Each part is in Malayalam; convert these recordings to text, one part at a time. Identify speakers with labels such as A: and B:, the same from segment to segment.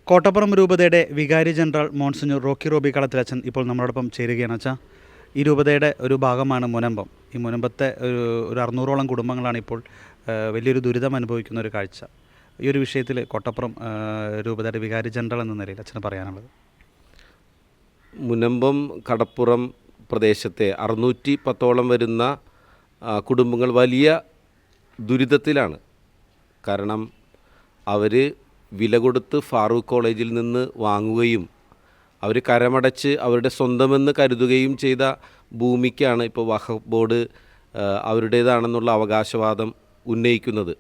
A: കോട്ടപ്പുറം രൂപതയുടെ വികാരി ജനറൽ മോൺസിഞ്ഞൂർ റോക്കി റോബി കളത്തിലച്ചൻ ഇപ്പോൾ നമ്മളോടൊപ്പം ചേരുകയാണ്. അച്ഛാ, ഈ രൂപതയുടെ ഒരു ഭാഗമാണ് മുനമ്പം. ഈ മുനമ്പത്തെ ഒരു 600ഓളം കുടുംബങ്ങളാണ് ഇപ്പോൾ വലിയൊരു ദുരിതം അനുഭവിക്കുന്ന ഒരു കാഴ്ച. ഈ ഒരു വിഷയത്തിൽ കോട്ടപ്പുറം രൂപതയുടെ വികാരി ജനറൽ എന്ന നിലയിൽ അച്ഛന് പറയാനുള്ളത്.
B: മുനമ്പം കടപ്പുറം പ്രദേശത്തെ 610ഓളം വരുന്ന കുടുംബങ്ങൾ വലിയ ദുരിതത്തിലാണ്. കാരണം അവർ വില കൊടുത്ത് ഫാറൂഖ് കോളേജിൽ നിന്ന് വാങ്ങുകയും അവർ കരമടച്ച് അവരുടെ സ്വന്തമെന്ന് കരുതുകയും ചെയ്ത ഭൂമിക്കാണ് ഇപ്പോൾ വഖഫ് ബോർഡ് അവരുടേതാണെന്നുള്ള അവകാശവാദം ഉന്നയിക്കുന്നത്.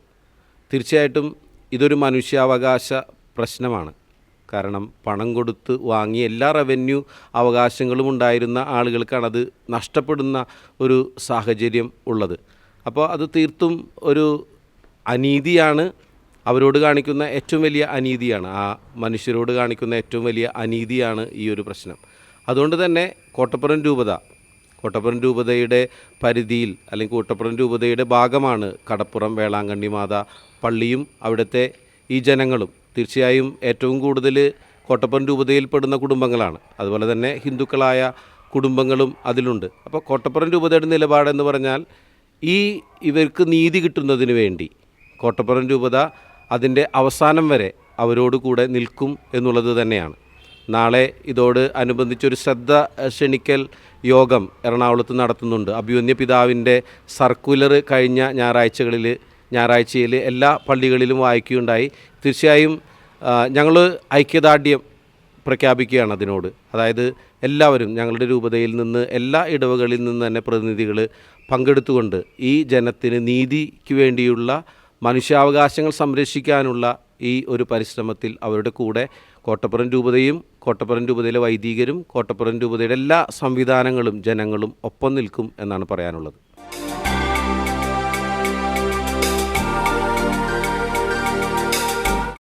B: തീർച്ചയായിട്ടും ഇതൊരു മനുഷ്യാവകാശ പ്രശ്നമാണ്. കാരണം പണം കൊടുത്ത് വാങ്ങിയ എല്ലാ റവന്യൂ അവകാശങ്ങളും ഉണ്ടായിരുന്ന ആളുകൾക്കാണത് നഷ്ടപ്പെടുന്ന ഒരു സാഹചര്യം ഉള്ളത്. അപ്പോൾ അത് തീർത്തും ഒരു അനീതിയാണ്. അവരോട് കാണിക്കുന്ന ഏറ്റവും വലിയ അനീതിയാണ്, ആ മനുഷ്യരോട് കാണിക്കുന്ന ഏറ്റവും വലിയ അനീതിയാണ് ഈ ഒരു പ്രശ്നം. അതുകൊണ്ട് തന്നെ കോട്ടപ്പുറം രൂപതയുടെ പരിധിയിൽ അല്ലെങ്കിൽ കോട്ടപ്പുറം രൂപതയുടെ ഭാഗമാണ് കടപ്പുറം വേളാങ്കണ്ണി മാതാ പള്ളിയും അവിടുത്തെ ഈ ജനങ്ങളും. തീർച്ചയായും ഏറ്റവും കൂടുതൽ കോട്ടപ്പുറം രൂപതയിൽപ്പെടുന്ന കുടുംബങ്ങളാണ്. അതുപോലെ തന്നെ ഹിന്ദുക്കളായ കുടുംബങ്ങളും അതിലുണ്ട്. അപ്പോൾ കോട്ടപ്പുറം രൂപതയുടെ നിലപാടെന്ന് പറഞ്ഞാൽ ഇവർക്ക് നീതി കിട്ടുന്നതിന് വേണ്ടി കോട്ടപ്പുറം രൂപത അതിൻ്റെ അവസാനം വരെ അവരോട് കൂടെ നിൽക്കും എന്നുള്ളത് തന്നെയാണ്. നാളെ ഇതോട് അനുബന്ധിച്ചൊരു ശ്രദ്ധ ക്ഷണിക്കൽ യോഗം എറണാകുളത്ത് നടത്തുന്നുണ്ട്. അഭിമന്യ പിതാവിൻ്റെ സർക്കുലർ കഴിഞ്ഞ ഞായറാഴ്ചയിൽ എല്ലാ പള്ളികളിലും വായിക്കുകയുണ്ടായി. തീർച്ചയായും ഞങ്ങൾ ഐക്യദാർഢ്യം പ്രഖ്യാപിക്കുകയാണ് അതിനോട്. അതായത് എല്ലാവരും ഞങ്ങളുടെ രൂപതയിൽ നിന്ന് എല്ലാ ഇടവകളിൽ നിന്ന് തന്നെ പ്രതിനിധികൾ പങ്കെടുത്തുകൊണ്ട് ഈ ജനത്തിന് നീതിക്ക് വേണ്ടിയുള്ള മനുഷ്യാവകാശങ്ങൾ സംരക്ഷിക്കാനുള്ള ഈ ഒരു പരിശ്രമത്തിൽ അവരുടെ കൂടെ കോട്ടപ്പുറം രൂപതയും കോട്ടപ്പുറം രൂപതയിലെ വൈദികരും കോട്ടപ്പുറം രൂപതയുടെ എല്ലാ സംവിധാനങ്ങളും ജനങ്ങളും ഒപ്പം നിൽക്കും എന്നാണ് പറയാനുള്ളത്.